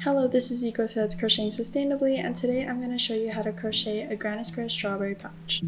Hello, this is Eco Threads Crocheting Sustainably, and today I'm going to show you how to crochet a granny square strawberry pouch.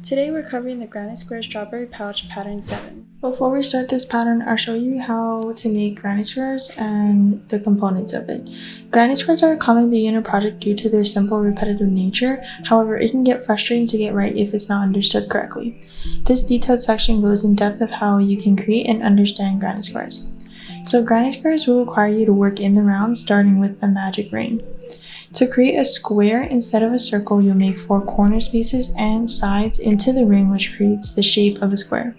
Today we're covering the granny square strawberry pouch pattern 7. Before we start this pattern, I'll show you how to make granny squares and the components of it. Granny squares are a common beginner project due to their simple repetitive nature. However, it can get frustrating to get right if it's not understood correctly. This detailed section goes in depth of how you can create and understand granny squares. So granny squares will require you to work in the round, starting with a magic ring. To create a square instead of a circle, you'll make 4 corner spaces and sides into the ring, which creates the shape of a square.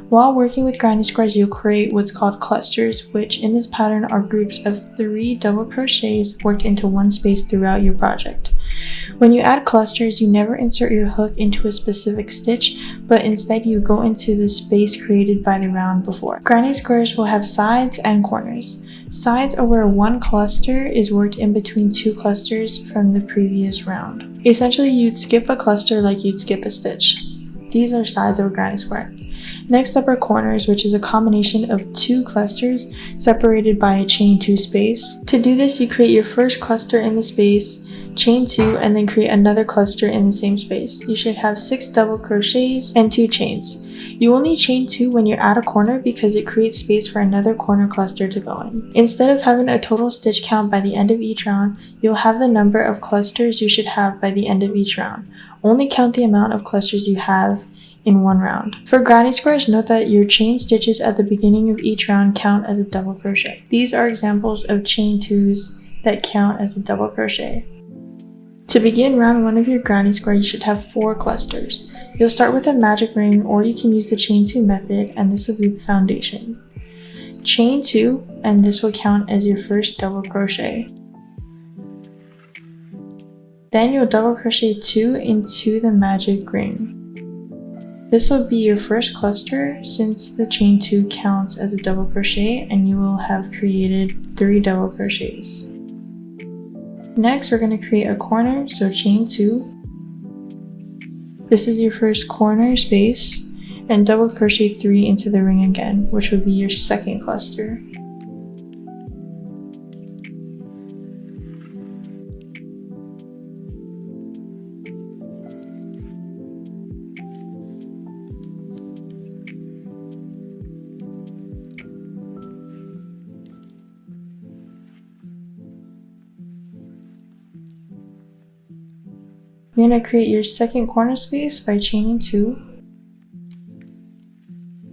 While working with granny squares, you'll create what's called clusters, which in this pattern are groups of 3 double crochets worked into one space throughout your project. When you add clusters, you never insert your hook into a specific stitch, but instead you go into the space created by the round before. Granny squares will have sides and corners. Sides are where one cluster is worked in between 2 clusters from the previous round. Essentially, you'd skip a cluster like you'd skip a stitch. These are sides of a granny square. Next up are corners, which is a combination of 2 clusters separated by a chain 2 space. To do this, you create your first cluster in the space, chain 2, and then create another cluster in the same space. You should have 6 double crochets and 2 chains. You only chain 2 when you're at a corner because it creates space for another corner cluster to go in. Instead of having a total stitch count by the end of each round, you'll have the number of clusters you should have by the end of each round. Only count the amount of clusters you have in one round. For granny squares, note that your chain stitches at the beginning of each round count as a double crochet. These are examples of chain 2s that count as a double crochet. To begin round 1 of your granny square, you should have 4 clusters. You'll start with a magic ring, or you can use the chain 2 method, and this will be the foundation. Chain 2, and this will count as your first double crochet. Then you'll double crochet 2 into the magic ring. This will be your first cluster since the chain 2 counts as a double crochet, and you will have created 3 double crochets. Next, we're going to create a corner, so chain 2. This is your first corner space, and double crochet 3 into the ring again, which would be your second cluster. You're going to create your second corner space by chaining 2,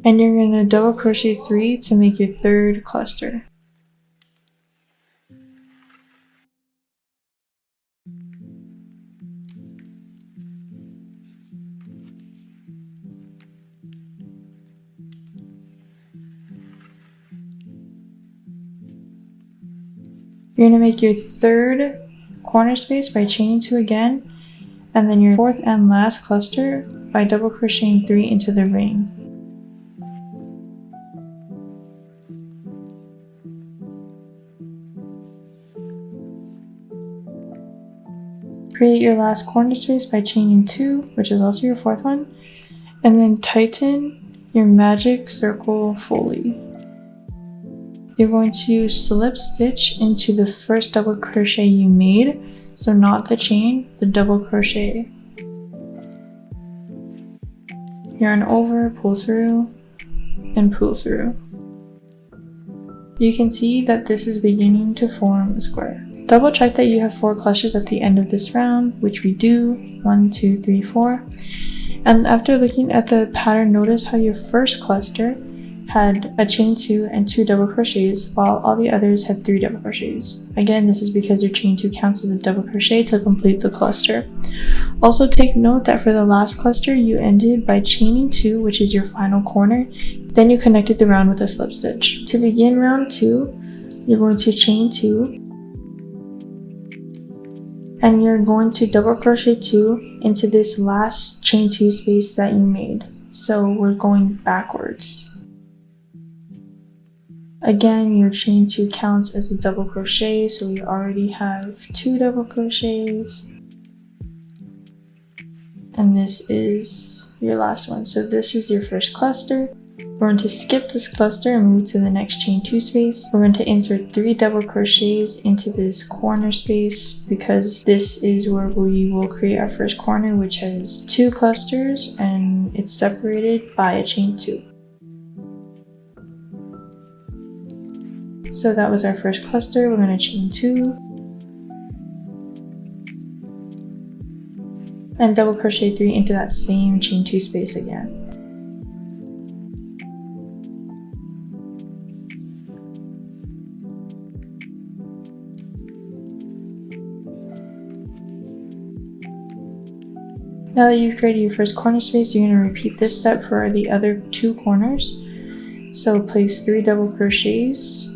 and you're going to double crochet 3 to make your third cluster. You're going to make your third corner space by chaining 2 again, and then your fourth and last cluster by double crocheting 3 into the ring. Create your last corner space by chaining 2, which is also your fourth one, and then tighten your magic circle fully. You're going to slip stitch into the first double crochet you made, so not the chain, the double crochet. Yarn over, pull through, and pull through. You can see that this is beginning to form a square. Double check that you have 4 clusters at the end of this round, which we do, 1, 2, 3, 4. And after looking at the pattern, notice how your first cluster had a chain 2 and 2 double crochets, while all the others had 3 double crochets. Again, this is because your chain 2 counts as a double crochet to complete the cluster. Also take note that for the last cluster, you ended by chaining 2, which is your final corner, then you connected the round with a slip stitch. To begin round 2, you're going to chain 2, and you're going to double crochet 2 into this last chain 2 space that you made. So we're going backwards. Again, your chain 2 counts as a double crochet, so we already have 2 double crochets. And this is your last one. So this is your first cluster. We're going to skip this cluster and move to the next chain 2 space. We're going to insert 3 double crochets into this corner space because this is where we will create our first corner, which has 2 clusters and it's separated by a chain 2. So that was our first cluster. We're going to chain 2 and double crochet 3 into that same chain 2 space again. Now that you've created your first corner space, you're going to repeat this step for the other 2 corners. So place 3 double crochets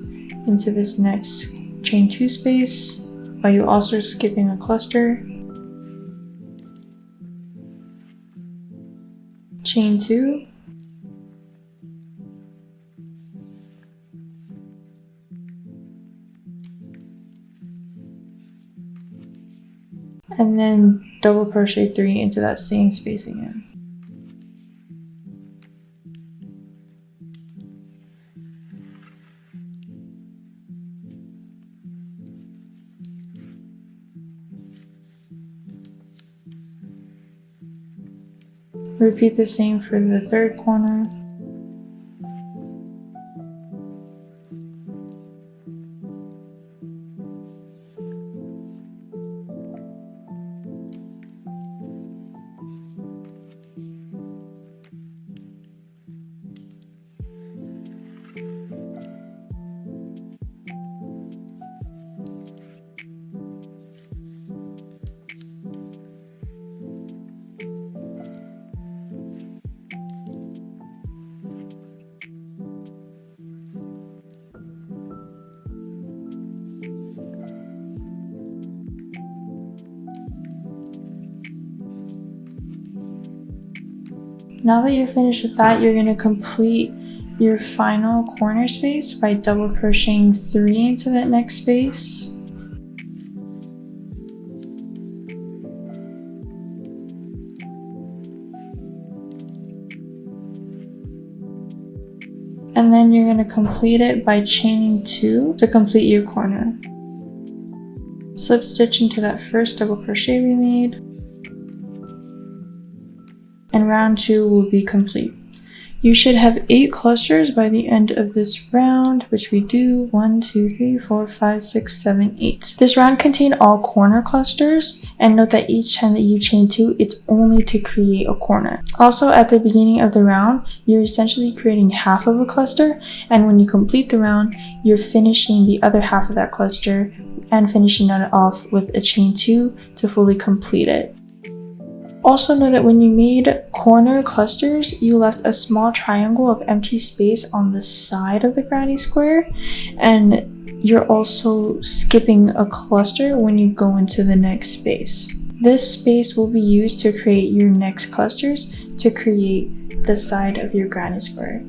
into this next chain 2 space while you're also skipping a cluster. Chain 2. And then double crochet 3 into that same space again. Repeat the same for the third corner. Now that you're finished with that, you're going to complete your final corner space by double crocheting 3 into that next space. And then you're going to complete it by chaining 2 to complete your corner. Slip stitch into that first double crochet we made. And round 2 will be complete. You should have 8 clusters by the end of this round, which we do 1, 2, 3, 4, 5, 6, 7, 8. This round contained all corner clusters, and note that each time that you chain 2, it's only to create a corner. Also, at the beginning of the round, you're essentially creating half of a cluster, and when you complete the round, you're finishing the other half of that cluster and finishing it off with a chain 2 to fully complete it. Also know that when you made corner clusters, you left a small triangle of empty space on the side of the granny square, and you're also skipping a cluster when you go into the next space. This space will be used to create your next clusters to create the side of your granny square.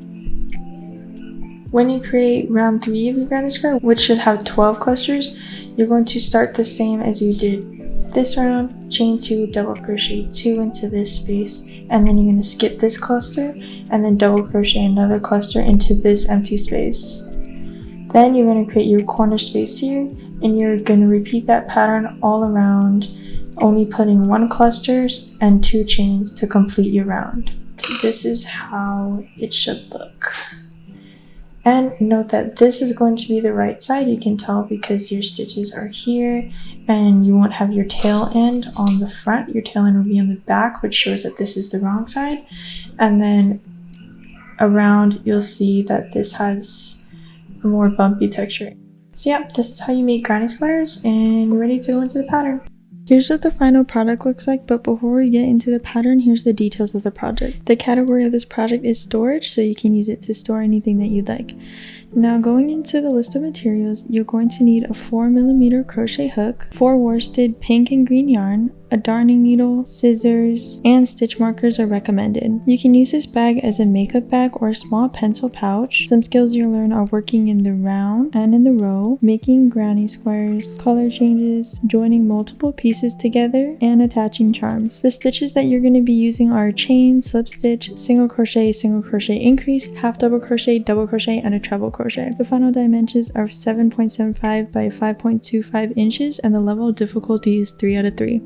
When you create round 3 of your granny square, which should have 12 clusters, you're going to start the same as you did this round, chain 2, double crochet 2 into this space, and then you're going to skip this cluster and then double crochet another cluster into this empty space. Then you're going to create your corner space here, and you're going to repeat that pattern all around, only putting 1 cluster and 2 chains to complete your round. This is how it should look. And note that this is going to be the right side. You can tell because your stitches are here and you won't have your tail end on the front. Your tail end will be on the back, which shows that this is the wrong side. And then around, you'll see that this has a more bumpy texture. So yeah, this is how you make granny squares, and you're ready to go into the pattern. Here's what the final product looks like, but before we get into the pattern, here's the details of the project. The category of this project is storage, so you can use it to store anything that you'd like. Now going into the list of materials, you're going to need a 4mm crochet hook, 4 worsted pink and green yarn, a darning needle, scissors, and stitch markers are recommended. You can use this bag as a makeup bag or a small pencil pouch. Some skills you'll learn are working in the round and in the row, making granny squares, color changes, joining multiple pieces together, and attaching charms. The stitches that you're going to be using are chain, slip stitch, single crochet increase, half double crochet, and a treble crochet. The final dimensions are 7.75 by 5.25 inches and the level of difficulty is 3 out of 3.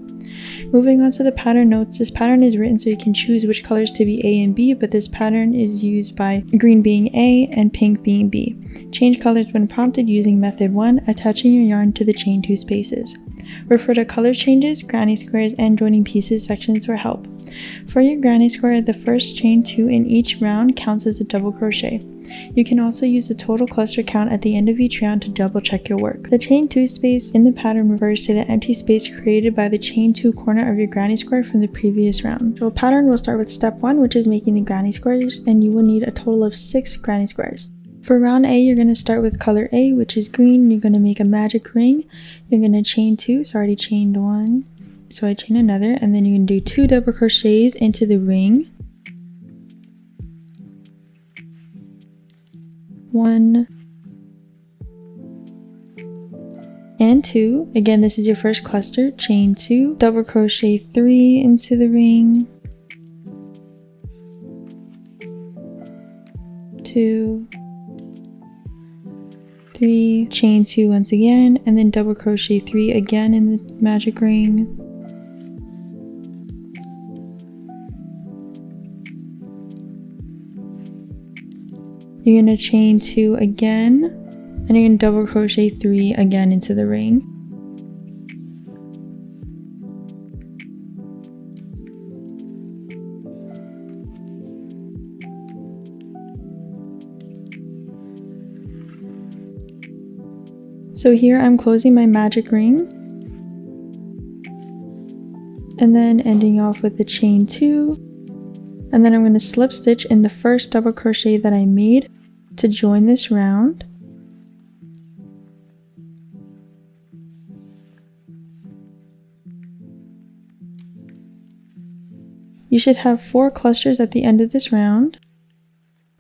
Moving on to the pattern notes, this pattern is written so you can choose which colors to be A and B, but this pattern is used by green being A and pink being B. Change colors when prompted using method 1, attaching your yarn to the chain 2 spaces. Refer to color changes, granny squares, and joining pieces sections for help. For your granny square, the first chain 2 in each round counts as a double crochet. You can also use the total cluster count at the end of each round to double check your work. The chain 2 space in the pattern refers to the empty space created by the chain 2 corner of your granny square from the previous round. So pattern will start with step 1, which is making the granny squares, and you will need a total of 6 granny squares. For round A, you're going to start with color A, which is green. You're going to make a magic ring. You're going to chain 2, so I already chained 1, so I chain another, and then you're going to do 2 double crochets into the ring. 1 and 2. Again, this is your first cluster. Chain 2, double crochet 3 into the ring, 2, 3, chain 2 once again, and then double crochet 3 again in the magic ring. You're going to chain 2 again, and you're going to double crochet 3 again into the ring. So here I'm closing my magic ring, and then ending off with the chain 2, and then I'm going to slip stitch in the first double crochet that I made to join this round. You should have 4 clusters at the end of this round.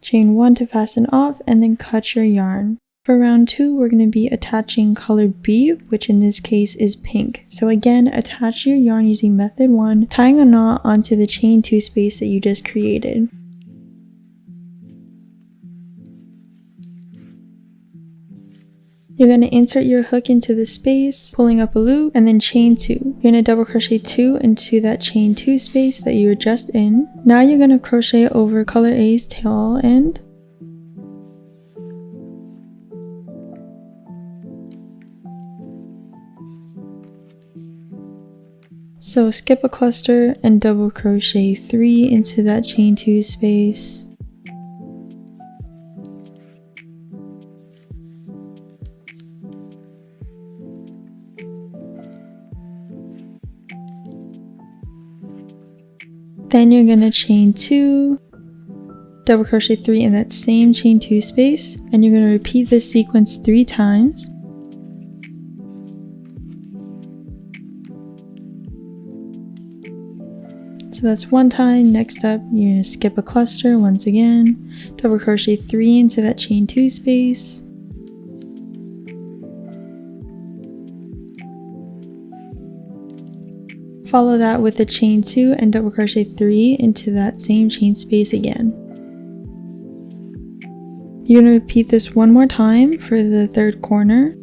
Chain 1 to fasten off, and then cut your yarn. For round 2, we're going to be attaching color B, which in this case is pink. So again, attach your yarn using method 1, tying a knot onto the chain 2 space that you just created. You're going to insert your hook into the space, pulling up a loop, and then chain 2. You're going to double crochet 2 into that chain 2 space that you were just in. Now you're going to crochet over color A's tail end. So skip a cluster and double crochet 3 into that chain 2 space. Then you're going to chain 2, double crochet 3 in that same chain 2 space, and you're going to repeat this sequence 3 times. So that's 1 time. Next up, you're going to skip a cluster once again, double crochet 3 into that chain 2 space. Follow that with a chain 2 and double crochet 3 into that same chain space again. You're going to repeat this 1 more time for the 3rd corner.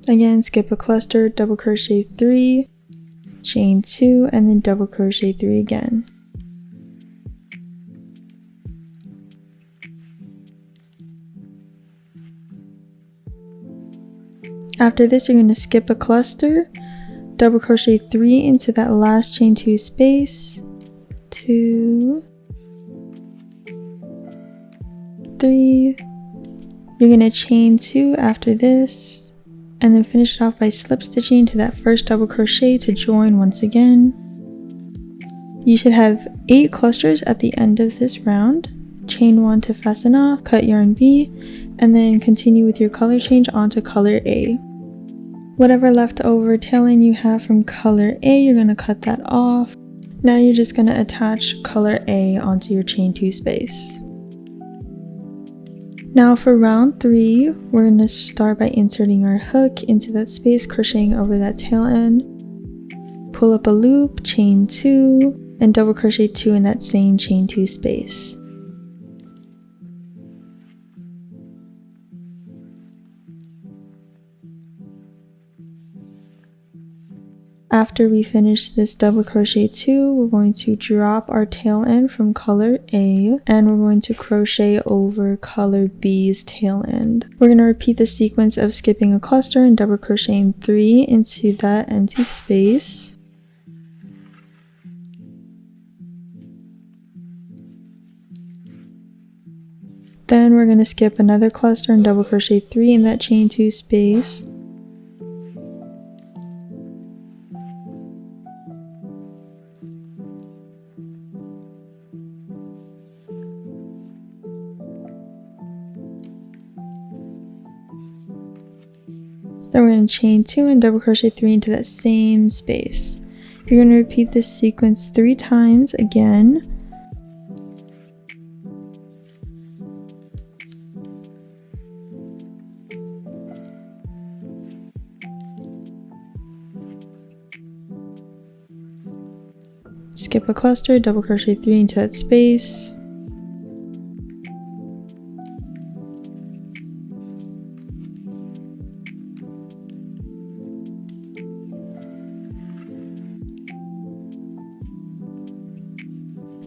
Again, skip a cluster, double crochet 3, chain 2, and then double crochet 3 again. After this, you're going to skip a cluster, double crochet 3 into that last chain 2 space, 2, 3. You're going to chain 2 after this, and then finish it off by slip stitching to that first double crochet to join once again. You should have 8 clusters at the end of this round. chain 1 to fasten off, cut yarn B, and then continue with your color change onto color A. Whatever leftover tail end you have from color A, you're going to cut that off. Now you're just going to attach color A onto your chain 2 space. Now for round 3, we're going to start by inserting our hook into that space, crocheting over that tail end. Pull up a loop, chain 2, and double crochet 2 in that same chain 2 space. After we finish this double crochet 2, we're going to drop our tail end from color A, and we're going to crochet over color B's tail end. We're going to repeat the sequence of skipping a cluster and double crocheting 3 into that empty space. Then we're going to skip another cluster and double crochet 3 in that chain 2 space. Then we're going to chain 2 and double crochet 3 into that same space. You're going to repeat this sequence 3 times again. Skip a cluster, double crochet 3 into that space.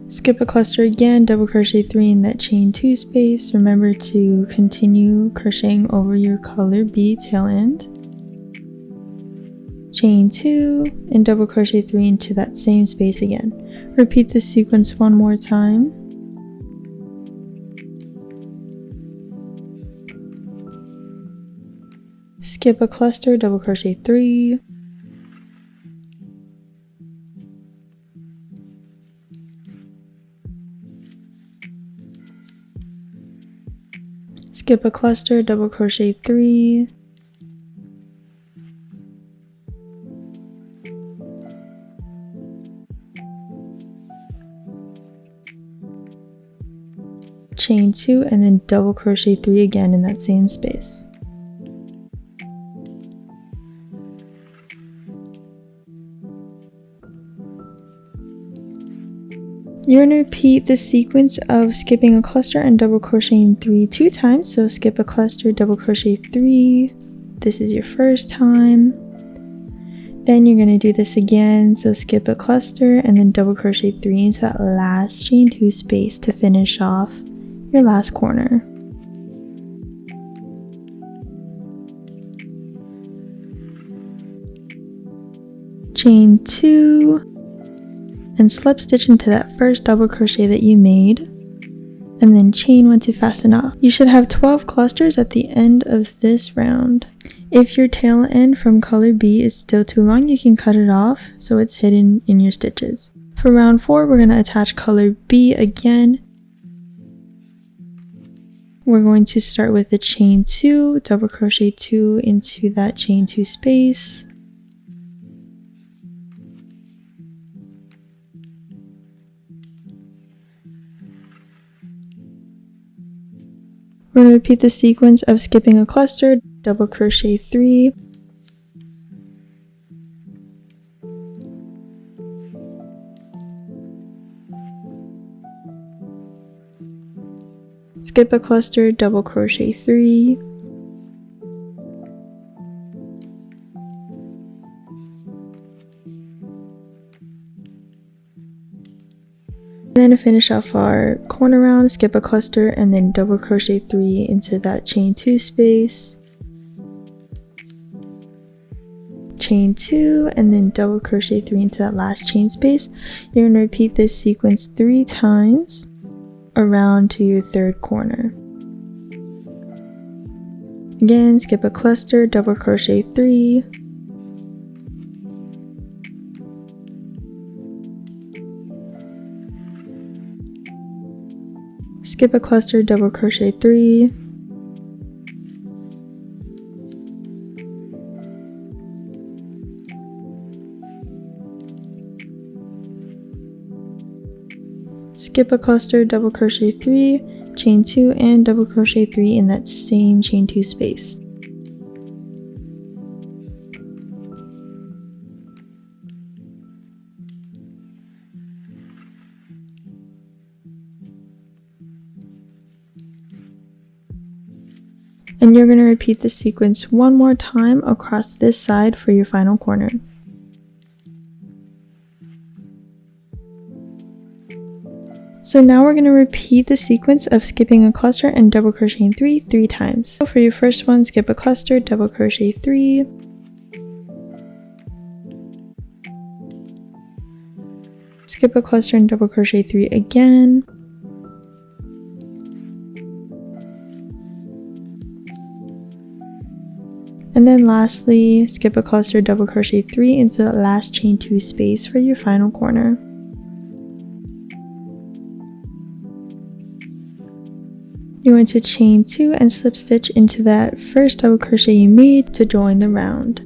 Skip a cluster again, double crochet 3 in that chain 2 space. Remember to continue crocheting over your color B tail end. Chain 2 and double crochet 3 into that same space again. Repeat this sequence one more time. Skip a cluster, double crochet 3. Skip a cluster, double crochet 3. Chain 2 and then double crochet 3 again in that same space. You're going to repeat the sequence of skipping a cluster and double crocheting 3 2 times. So skip a cluster, double crochet 3. This is your first time. Then you're going to do this again. So skip a cluster and then double crochet 3 into that last chain 2 space to finish off your last corner. Chain 2 and slip stitch into that first double crochet that you made, and then chain 1 to fasten off. You should have 12 clusters at the end of this round. If your tail end from color B is still too long, you can cut it off so it's hidden in your stitches. For round 4, we're going to attach color B again. We're going to start with the chain 2, double crochet 2 into that chain 2 space. We're going to repeat the sequence of skipping a cluster, double crochet 3. Skip a cluster, double crochet 3. And then to finish off our corner round, skip a cluster and then double crochet 3 into that chain 2 space. Chain 2 and then double crochet 3 into that last chain space. You're going to repeat this sequence 3 times around to your third corner. Again, skip a cluster, double crochet 3. skip a cluster, double crochet 3, skip a cluster, double crochet 3, chain 2, and double crochet 3 in that same chain 2 space. And you're going to repeat the sequence one more time across this side for your final corner. So now we're going to repeat the sequence of skipping a cluster and double crocheting 3 times. So for your first one, skip a cluster, double crochet 3, skip a cluster and double crochet 3 again, and then lastly, skip a cluster, double crochet 3 into the last chain 2 space for your final corner. You're going to chain 2 and slip stitch into that first double crochet you made to join the round.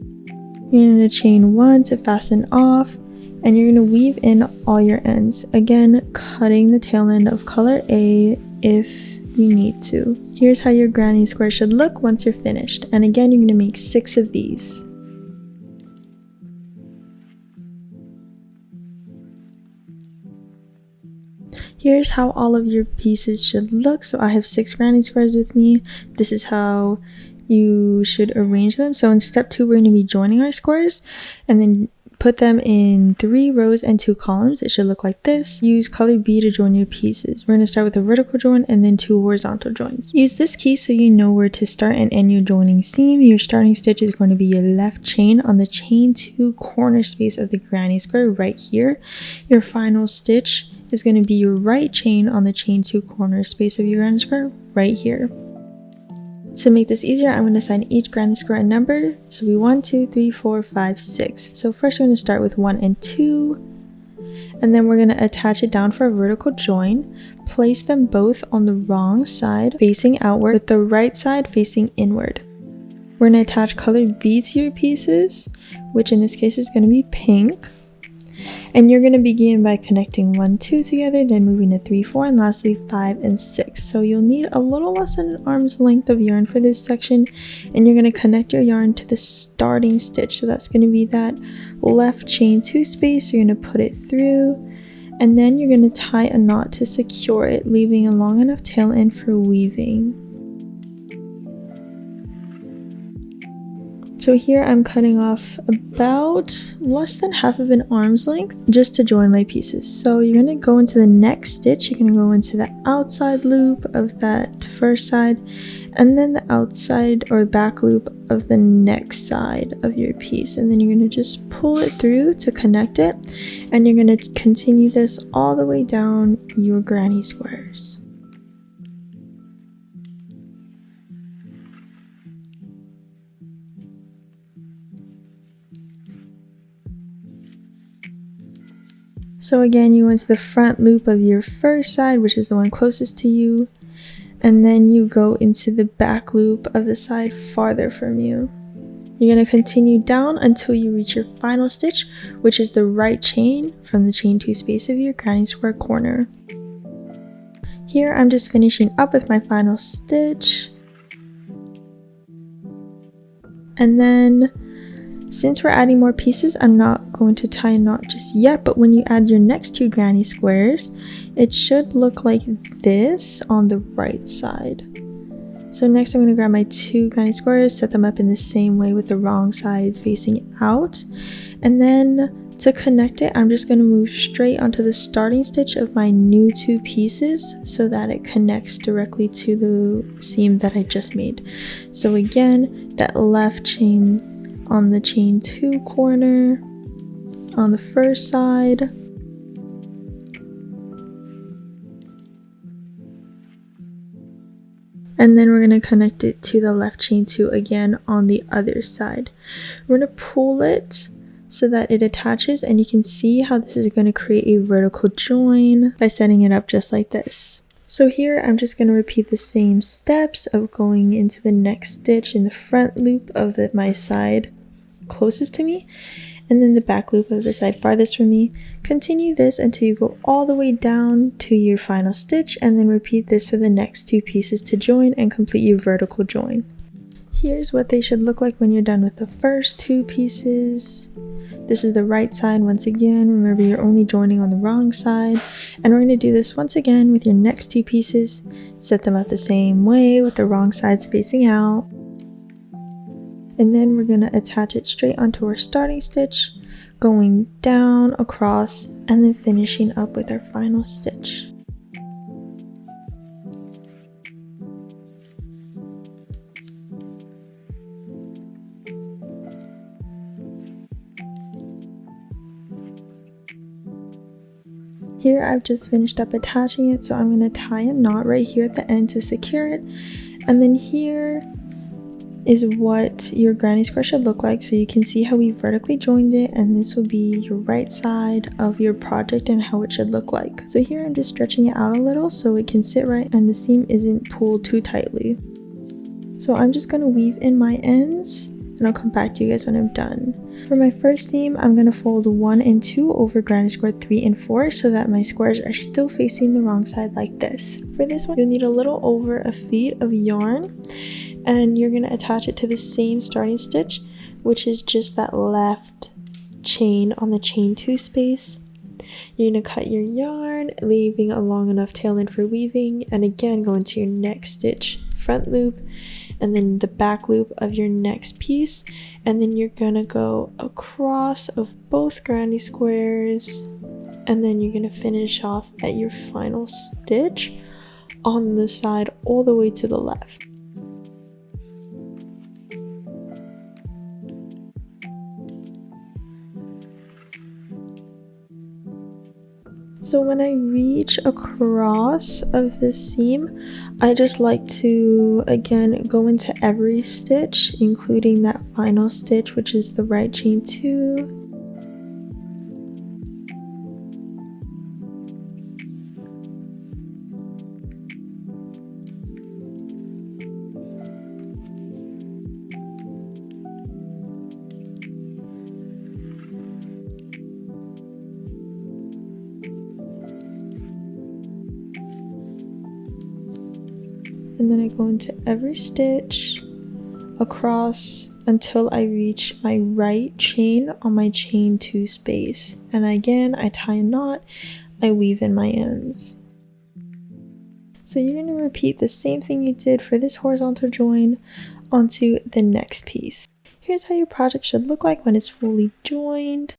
You're going to chain 1 to fasten off, and you're going to weave in all your ends, again cutting the tail end of color A if you need to. Here's how your granny square should look once you're finished, and again you're going to make 6 of these. Here's how all of your pieces should look. So I have 6 granny squares with me. This is how you should arrange them. So in step 2, we're going to be joining our squares and then put them in 3 rows and 2 columns. It should look like this. Use color B to join your pieces. We're going to start with a vertical join and then 2 horizontal joins. Use this key so you know where to start and end your joining seam. Your starting stitch is going to be your left chain on the chain 2 corner space of the granny square right here. Your final stitch is going to be your right chain on the chain 2 corner space of your granny square right here. To make this easier, I'm going to assign each granny square a number. So we 1, 2, 3, 4, 5, 6. So first we're going to start with 1 and 2, and then we're going to attach it down for a vertical join. Place them both on the wrong side facing outward with the right side facing inward. We're going to attach color B to your pieces, which in this case is going to be pink. And you're going to begin by connecting 1, 2 together, then moving to 3, 4, and lastly 5 and 6. So you'll need a little less than an arm's length of yarn for this section, and you're going to connect your yarn to the starting stitch. So that's going to be that left chain 2 space. You're going to put it through, and then you're going to tie a knot to secure it, leaving a long enough tail end for weaving. So here I'm cutting off about less than half of an arm's length just to join my pieces. So you're going to go into the next stitch, you're going to go into the outside loop of that first side, and then the outside or back loop of the next side of your piece. And then you're going to just pull it through to connect it, and you're going to continue this all the way down your granny squares. So again, you go into the front loop of your first side, which is the one closest to you, and then you go into the back loop of the side farther from you. You're going to continue down until you reach your final stitch, which is the right chain from the chain 2 space of your granny square corner. Here I'm just finishing up with my final stitch, and then since we're adding more pieces, I'm not going to tie a knot just yet, but when you add your next 2 granny squares, it should look like this on the right side. So next I'm going to grab my 2 granny squares, set them up in the same way with the wrong side facing out, and then to connect it, I'm just going to move straight onto the starting stitch of my new 2 pieces so that it connects directly to the seam that I just made. So again, that left chain on the chain 2 corner on the first side, and then we're going to connect it to the left chain 2 again on the other side. We're going to pull it so that it attaches, and you can see how this is going to create a vertical join by setting it up just like this. So here I'm just going to repeat the same steps of going into the next stitch in the front loop of my side closest to me, and then the back loop of the side farthest from me. Continue this until you go all the way down to your final stitch, and then repeat this for the next 2 pieces to join and complete your vertical join. Here's what they should look like when you're done with the first 2 pieces. This is the right side once again. Remember, you're only joining on the wrong side. And we're going to do this once again with your next 2 pieces. Set them up the same way with the wrong sides facing out. And then we're going to attach it straight onto our starting stitch, going down, across, and then finishing up with our final stitch. Here I've just finished up attaching it, so I'm going to tie a knot right here at the end to secure it. And then here is what your granny square should look like, so you can see how we vertically joined it, and this will be your right side of your project and how it should look like. So here I'm just stretching it out a little so it can sit right and the seam isn't pulled too tightly. So I'm just going to weave in my ends, and I'll come back to you guys when I'm done. For my first seam, I'm going to fold 1 and 2 over granny square 3 and 4 so that my squares are still facing the wrong side like this. For this one, you'll need a little over a feet of yarn, and you're going to attach it to the same starting stitch, which is just that left chain on the chain 2 space. You're going to cut your yarn, leaving a long enough tail end for weaving, and again go into your next stitch, front loop, and then the back loop of your next piece, and then you're gonna go across of both granny squares, and then you're gonna finish off at your final stitch on the side all the way to the left. So when I reach across of this seam, I just like to again go into every stitch, including that final stitch, which is the right chain 2. And then I go into every stitch across until I reach my right chain on my chain 2 space. And again, I tie a knot, I weave in my ends. So you're going to repeat the same thing you did for this horizontal join onto the next piece. Here's how your project should look like when it's fully joined.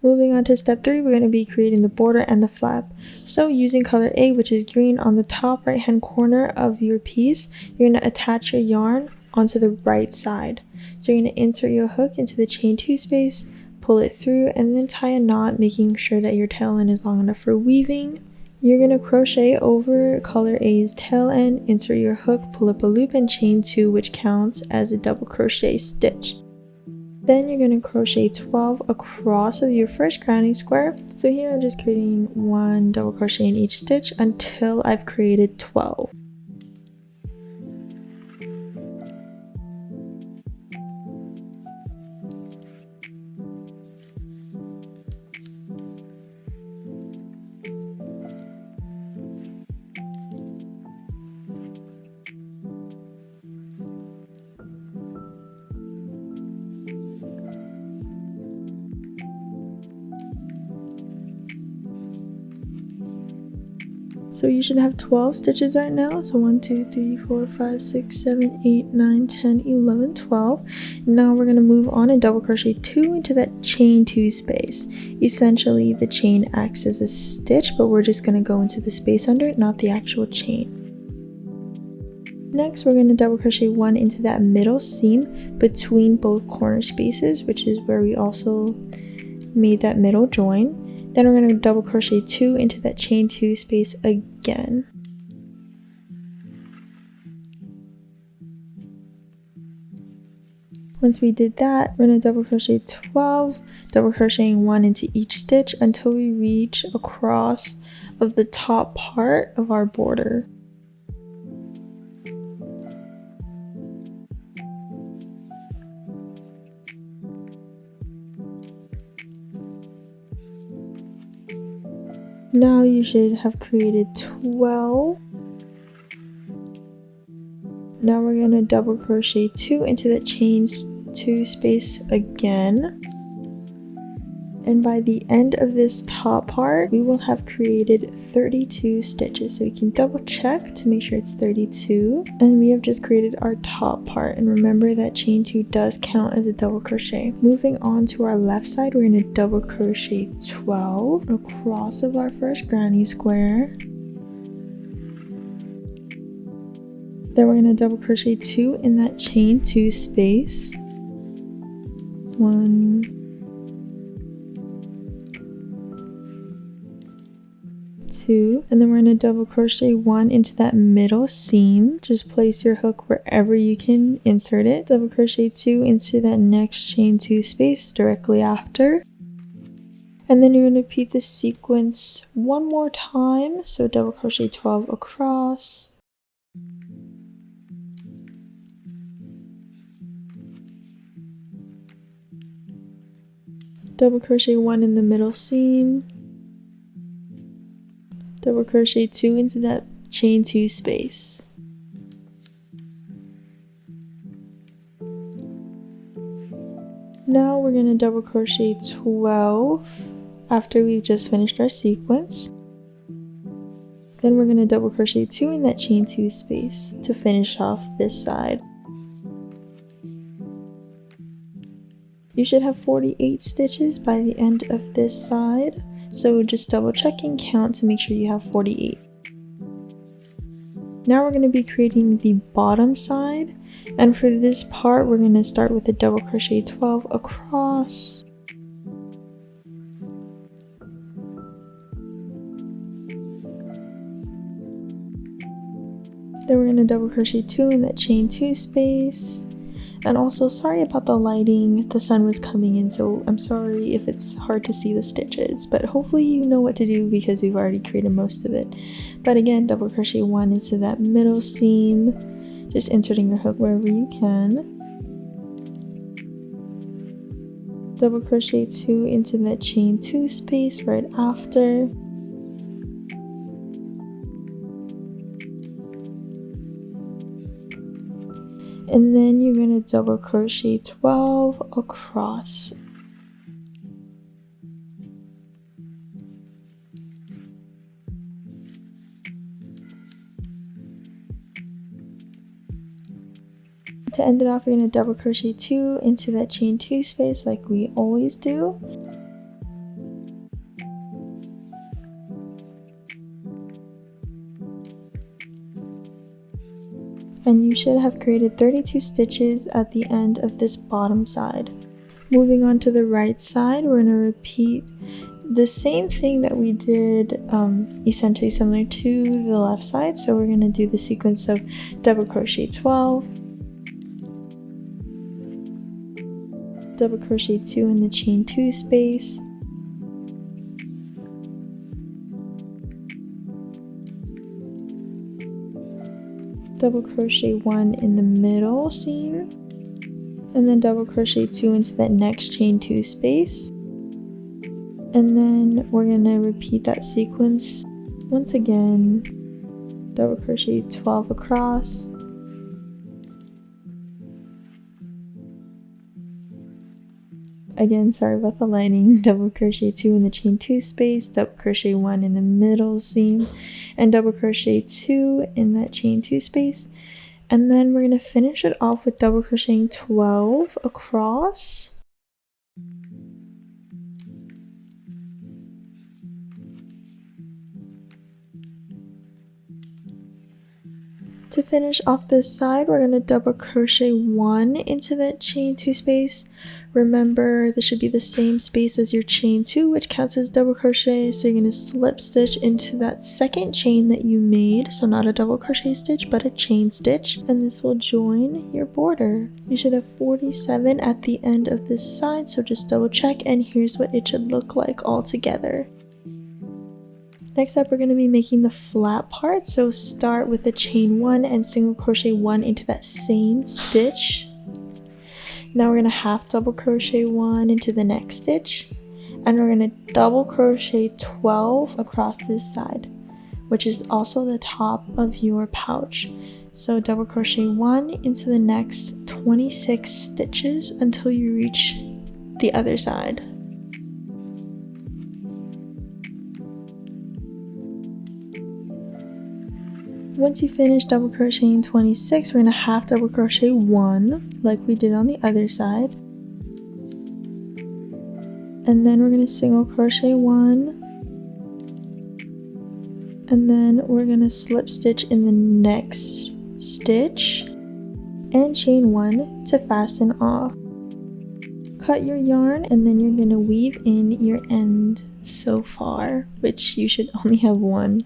Moving on to step 3, we're going to be creating the border and the flap. So using color A, which is green, on the top right hand corner of your piece, you're going to attach your yarn onto the right side. So you're going to insert your hook into the chain 2 space, pull it through, and then tie a knot, making sure that your tail end is long enough for weaving. You're going to crochet over color A's tail end, insert your hook, pull up a loop, and chain 2, which counts as a double crochet stitch. Then you're going to crochet 12 across of your first granny square. So here I'm just creating 1 double crochet in each stitch until I've created 12. So you should have 12 stitches right now. So 1, 2, 3, 4, 5, 6, 7, 8, 9, 10, 11, 12. Now we're going to move on and double crochet 2 into that chain 2 space. Essentially the chain acts as a stitch, but we're just going to go into the space under it, not the actual chain. Next, we're going to double crochet 1 into that middle seam between both corner spaces, which is where we also made that middle join. Then we're going to double crochet 2 into that chain 2 space again. Once we did that, we're going to double crochet 12, double crocheting 1 into each stitch until we reach across of the top part of our border. Now you should have created 12. Now we're going to double crochet 2 into the chain 2 space again. And by the end of this top part, we will have created 32 stitches. So we can double check to make sure it's 32. And we have just created our top part. And remember that chain 2 does count as a double crochet. Moving on to our left side, we're going to double crochet 12 across of our first granny square. Then we're going to double crochet 2 in that chain 2 space. 1, 2, and then we're going to double crochet 1 into that middle seam. Just place your hook wherever you can insert it. Double crochet 2 into that next chain 2 space directly after. And then you're going to repeat the sequence one more time. So double crochet 12 across. Double crochet 1 in the middle seam. Double crochet 2 into that chain 2 space. Now we're going to double crochet 12 after we've just finished our sequence. Then we're going to double crochet 2 in that chain 2 space to finish off this side. You should have 48 stitches by the end of this side. So just double check and count to make sure you have 48. Now we're going to be creating the bottom side, and for this part we're going to start with a double crochet 12 across. Then we're going to double crochet 2 in that chain 2 space. And also, sorry about the lighting, the sun was coming in, so I'm sorry if it's hard to see the stitches, but hopefully you know what to do because we've already created most of it. But again, double crochet 1 into that middle seam, just inserting your hook wherever you can. Double crochet 2 into that chain 2 space right after. And then you're going to double crochet 12 across. To end it off, you're going to double crochet 2 into that chain 2 space like we always do. And you should have created 32 stitches at the end of this bottom side. Moving on to the right side, we're going to repeat the same thing that we did essentially similar to the left side. So we're going to do the sequence of double crochet 12, double crochet 2 in the chain 2 space, double crochet 1 in the middle seam, and then double crochet 2 into that next chain 2 space. And then we're going to repeat that sequence once again. Double crochet 12 across. Again, sorry about the lighting. Double crochet 2 in the chain 2 space, double crochet 1 in the middle seam, and double crochet 2 in that chain 2 space. And then we're going to finish it off with double crocheting 12 across. To finish off this side, we're going to double crochet 1 into that chain 2 space. Remember, this should be the same space as your chain 2, which counts as double crochet. So you're going to slip stitch into that second chain that you made. So not a double crochet stitch, but a chain stitch. And this will join your border. You should have 47 at the end of this side, so just double check, and here's what it should look like all together. Next up, we're going to be making the flat part, so start with the chain 1 and single crochet 1 into that same stitch. Now we're going to half double crochet 1 into the next stitch, and we're going to double crochet 12 across this side, which is also the top of your pouch. So double crochet 1 into the next 26 stitches until you reach the other side. Once you finish double crocheting 26, we're going to half double crochet 1 like we did on the other side. And then we're going to single crochet 1. And then we're going to slip stitch in the next stitch and chain 1 to fasten off. Cut your yarn, and then you're going to weave in your end so far, which you should only have 1.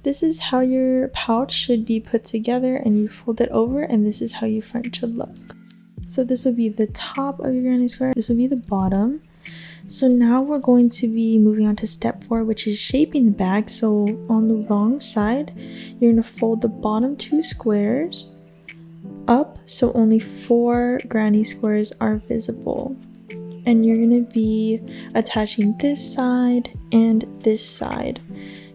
This is how your pouch should be put together, and you fold it over, and this is how your front should look. So this would be the top of your granny square, this would be the bottom. So now we're going to be moving on to step 4, which is shaping the bag. So on the wrong side, you're going to fold the bottom 2 squares up so only 4 granny squares are visible. And you're going to be attaching this side and this side.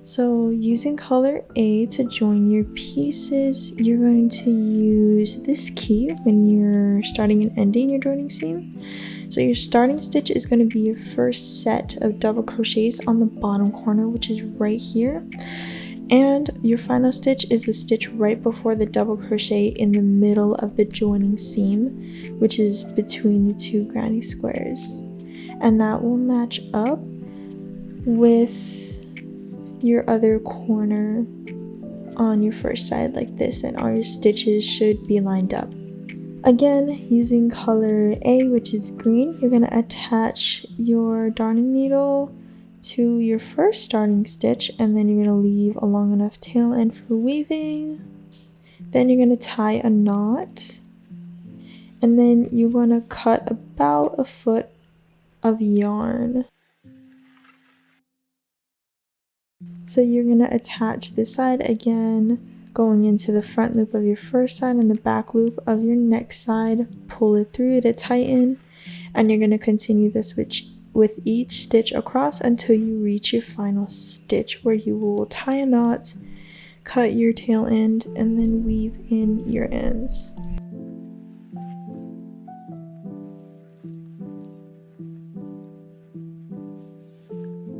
So using color A to join your pieces, you're going to use this key when you're starting and ending your joining seam. So your starting stitch is going to be your first set of double crochets on the bottom corner, which is right here. And your final stitch is the stitch right before the double crochet in the middle of the joining seam, which is between the 2 granny squares. And that will match up with your other corner on your first side like this, and all your stitches should be lined up. Again, using color A, which is green, you're going to attach your darning needle to your first starting stitch, and then you're going to leave a long enough tail end for weaving. Then you're going to tie a knot, and then you want to cut about a foot of yarn. So you're going to attach this side again, going into the front loop of your first side and the back loop of your next side. Pull it through to tighten, and you're going to continue this with each stitch across until you reach your final stitch, where you will tie a knot, cut your tail end, and then weave in your ends.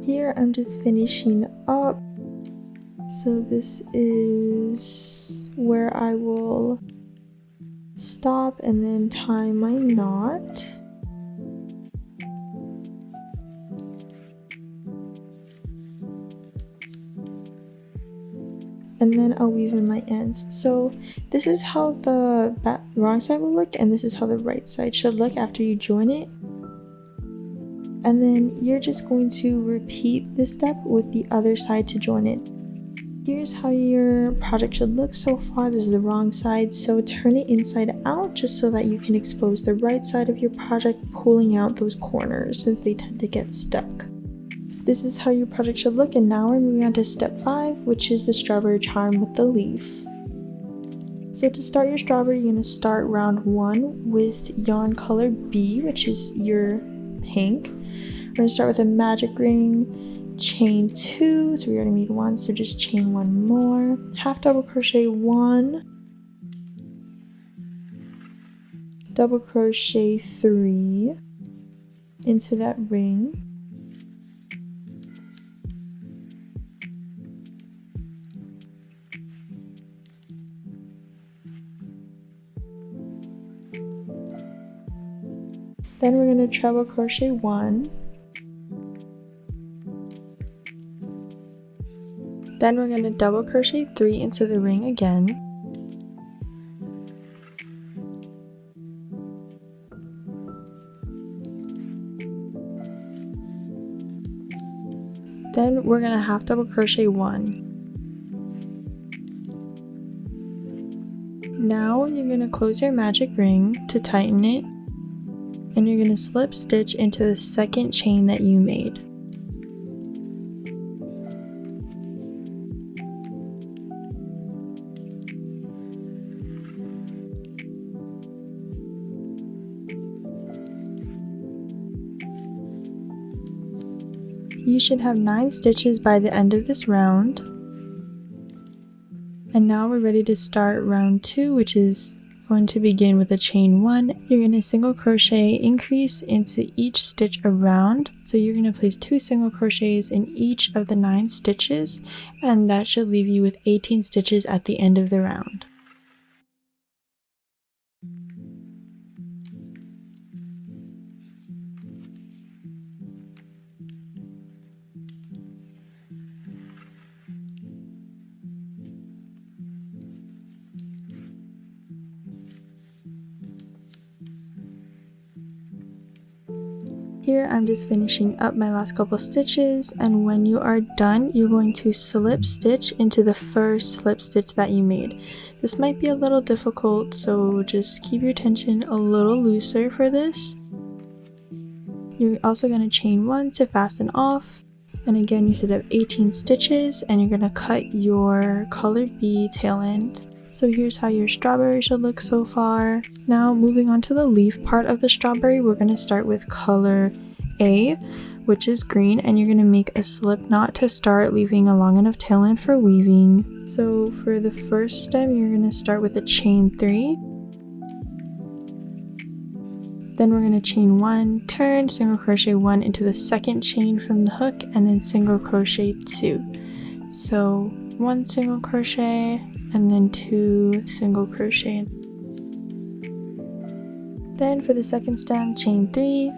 Here I'm just finishing up. So this is where I will stop and then tie my knot. And then I'll weave in my ends. So this is how the wrong side will look, and this is how the right side should look after you join it. And then you're just going to repeat this step with the other side to join it. Here's how your project should look so far. This is the wrong side, so turn it inside out just so that you can expose the right side of your project, pulling out those corners since they tend to get stuck. This is how your project should look, and now we're moving on to step 5, which is the strawberry charm with the leaf. So to start your strawberry, you're going to start round 1 with yarn color B, which is your pink. We're going to start with a magic ring, chain 2, so we already made 1, so just chain 1 more, half double crochet 1, double crochet 3 into that ring, then we're going to treble crochet 1, Then we're going to double crochet 3 into the ring again. Then we're going to half double crochet 1. Now you're going to close your magic ring to tighten it, and you're going to slip stitch into the second chain that you made. You should have 9 stitches by the end of this round. And now we're ready to start round 2, which is going to begin with a chain 1. You're going to single crochet increase into each stitch around. So you're going to place 2 single crochets in each of the 9 stitches, and that should leave you with 18 stitches at the end of the round. Here I'm just finishing up my last couple stitches, and when you are done, you're going to slip stitch into the first slip stitch that you made. This might be a little difficult, so just keep your tension a little looser for this. You're also going to chain 1 to fasten off, and again you should have 18 stitches, and you're going to cut your color B tail end. So here's how your strawberry should look so far. Now moving on to the leaf part of the strawberry, we're going to start with color A, which is green, and you're going to make a slip knot to start, leaving a long enough tail end for weaving. So for the first stem, you're going to start with a chain 3. Then we're going to chain 1, turn, single crochet 1 into the second chain from the hook, and then single crochet 2. So 1 single crochet, and then 2 single crochet. Then for the second stem, chain 3,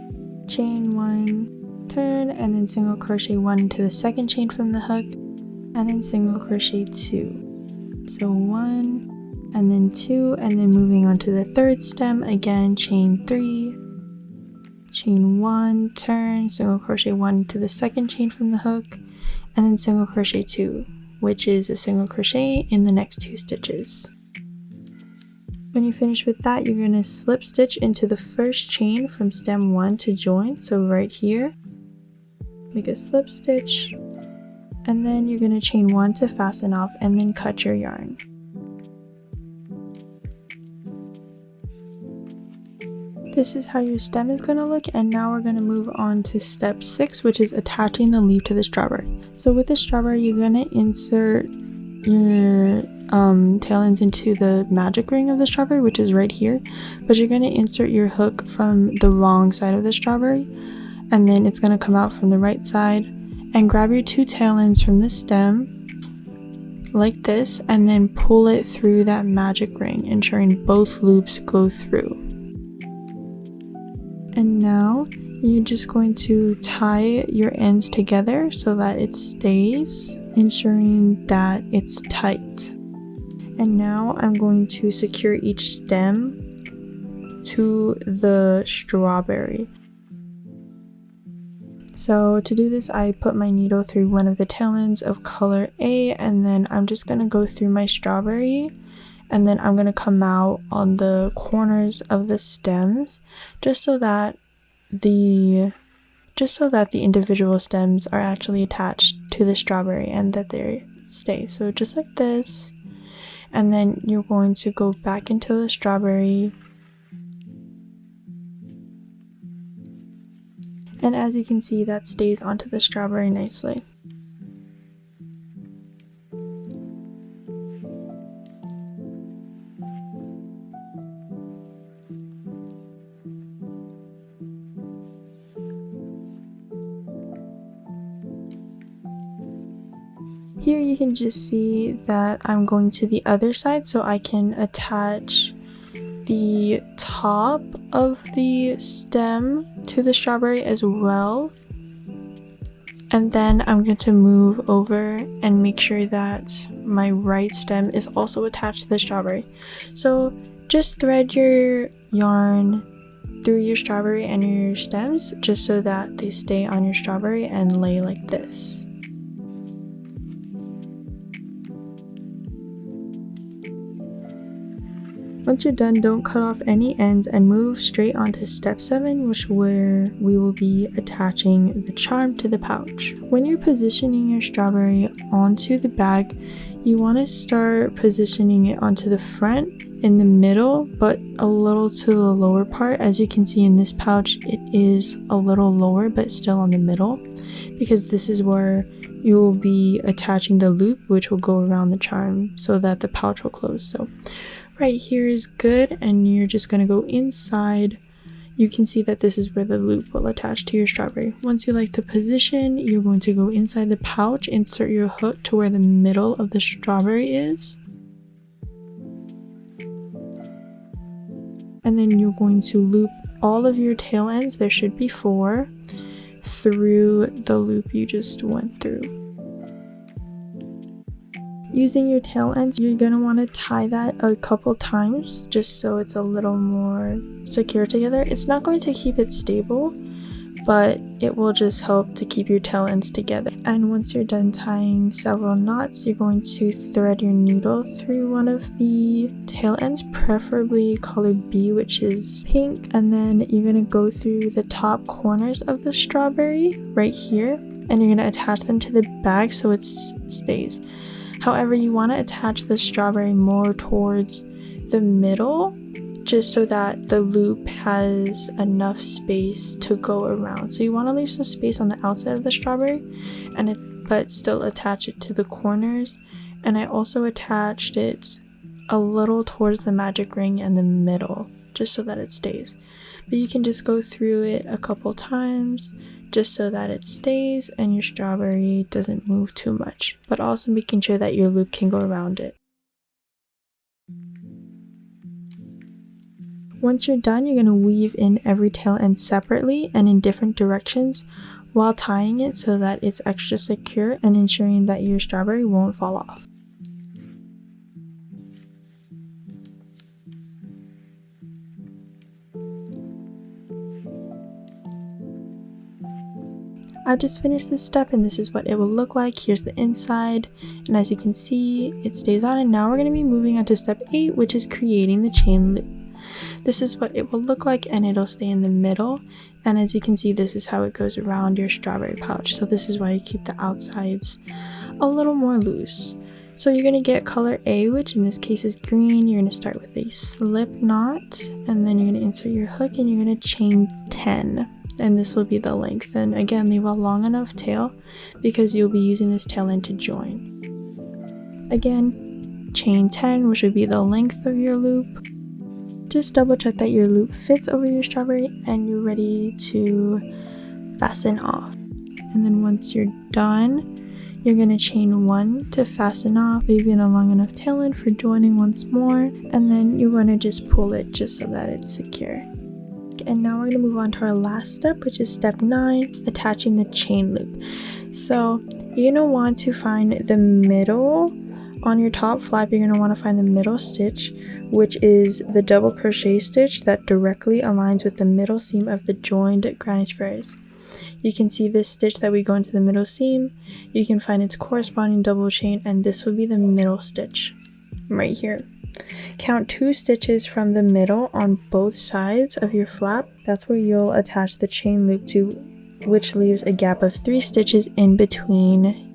chain 1, turn, and then single crochet 1 into the second chain from the hook, and then single crochet 2. So 1, and then 2, and then moving on to the third stem, again chain 3, chain 1, turn, single crochet 1 into the second chain from the hook, and then single crochet 2, which is a single crochet in the next 2 stitches. When you finish with that, you're going to slip stitch into the first chain from stem 1 to join. So right here, make a slip stitch, and then you're going to chain 1 to fasten off, and then cut your yarn. This is how your stem is going to look, and now we're going to move on to step 6, which is attaching the leaf to the strawberry. So with the strawberry, you're going to insert your tail ends into the magic ring of the strawberry, which is right here, but you're going to insert your hook from the wrong side of the strawberry, and then it's going to come out from the right side, and grab your 2 tail ends from the stem like this, and then pull it through that magic ring, ensuring both loops go through. And now you're just going to tie your ends together so that it stays, ensuring that it's tight. And now I'm going to secure each stem to the strawberry. So to do this, I put my needle through one of the tail ends of color A, and then I'm just going to go through my strawberry, and then I'm going to come out on the corners of the stems just so that the individual stems are actually attached to the strawberry and that they stay. So just like this, and then you're going to go back into the strawberry, and as you can see, that stays onto the strawberry nicely. Here you can just see that I'm going to the other side so I can attach the top of the stem to the strawberry as well. And then I'm going to move over and make sure that my right stem is also attached to the strawberry. So just thread your yarn through your strawberry and your stems just so that they stay on your strawberry and lay like this. Once you're done, don't cut off any ends and move straight onto step 7, which is where we will be attaching the charm to the pouch. When you're positioning your strawberry onto the bag, you want to start positioning it onto the front, in the middle, but a little to the lower part. As you can see in this pouch, it is a little lower but still on the middle, because this is where you will be attaching the loop, which will go around the charm so that the pouch will close. So right here is good, and you're just going to go inside. You can see that this is where the loop will attach to your strawberry. Once you like the position, you're going to go inside the pouch, insert your hook to where the middle of the strawberry is, and then you're going to loop all of your tail ends, there should be 4, through the loop you just went through. Using your tail ends, you're going to want to tie that a couple times just so it's a little more secure together. It's not going to keep it stable, but it will just help to keep your tail ends together. And once you're done tying several knots, you're going to thread your needle through one of the tail ends, preferably colored B, which is pink, and then you're going to go through the top corners of the strawberry right here, and you're going to attach them to the bag so it stays. However, you want to attach the strawberry more towards the middle, just so that the loop has enough space to go around. So you want to leave some space on the outside of the strawberry, but still attach it to the corners. And I also attached it a little towards the magic ring in the middle, just so that it stays. But you can just go through it a couple times just so that it stays and your strawberry doesn't move too much, but also making sure that your loop can go around it. Once you're done, you're going to weave in every tail end separately and in different directions while tying it so that it's extra secure and ensuring that your strawberry won't fall off. I've just finished this step and this is what it will look like. Here's the inside, and as you can see, it stays on. And now we're going to be moving on to step 8, which is creating the chain loop. This is what it will look like, and it'll stay in the middle. And as you can see, this is how it goes around your strawberry pouch. So this is why you keep the outsides a little more loose. So you're going to get color A, which in this case is green. You're going to start with a slip knot, and then you're going to insert your hook and you're going to chain 10. And this will be the length. And again, leave a long enough tail because you'll be using this tail end to join. Again, chain 10, which would be the length of your loop. Just double check that your loop fits over your strawberry and you're ready to fasten off. And then once you're done, you're going to chain 1 to fasten off, leaving a long enough tail end for joining once more, and then you're going to just pull it just so that it's secure. And now we're going to move on to our last step, which is step 9, attaching the chain loop. So you're going to want to find the middle on your top flap. You're going to want to find the middle stitch, which is the double crochet stitch that directly aligns with the middle seam of the joined granny squares. You can see this stitch that we go into the middle seam. You can find its corresponding double chain, and this would be the middle stitch right here. Count 2 stitches from the middle on both sides of your flap. That's where you'll attach the chain loop to, which leaves a gap of 3 stitches in between.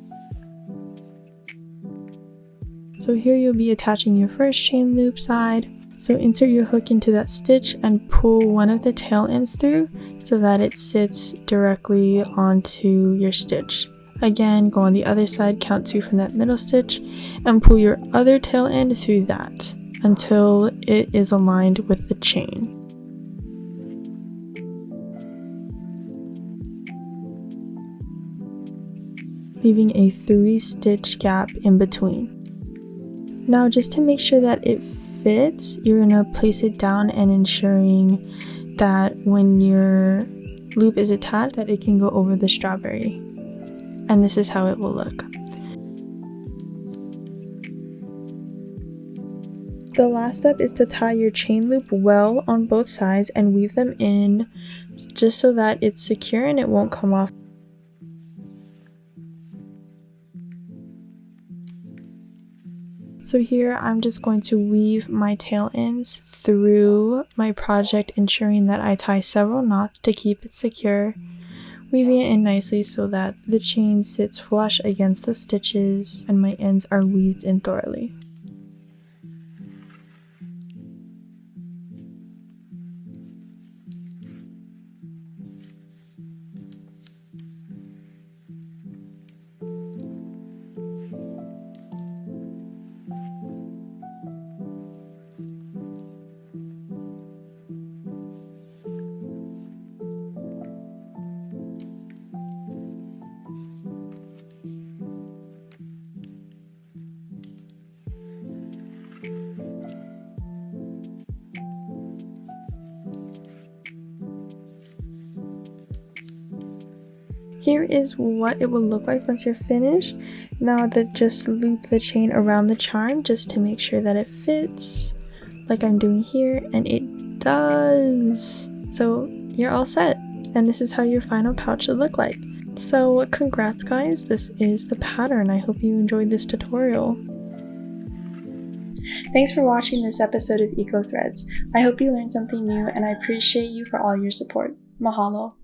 So here you'll be attaching your first chain loop side. So insert your hook into that stitch and pull one of the tail ends through so that it sits directly onto your stitch. Again, go on the other side, count 2 from that middle stitch, and pull your other tail end through that until it is aligned with the chain. Leaving a 3 stitch gap in between. Now, just to make sure that it fits, you're going to place it down and ensuring that when your loop is attached, that it can go over the strawberry. and this is how it will look. The last step is to tie your chain loop well on both sides and weave them in just so that it's secure and it won't come off. So here I'm just going to weave my tail ends through my project, ensuring that I tie several knots to keep it secure, weaving it in nicely so that the chain sits flush against the stitches and my ends are weaved in thoroughly. Here is what it will look like once you're finished. Now just loop the chain around the charm just to make sure that it fits like I'm doing here, and it does. So you're all set, and this is how your final pouch should look like. So congrats guys, this is the pattern. I hope you enjoyed this tutorial. Thanks for watching this episode of Eco Threads. I hope you learned something new and I appreciate you for all your support. Mahalo.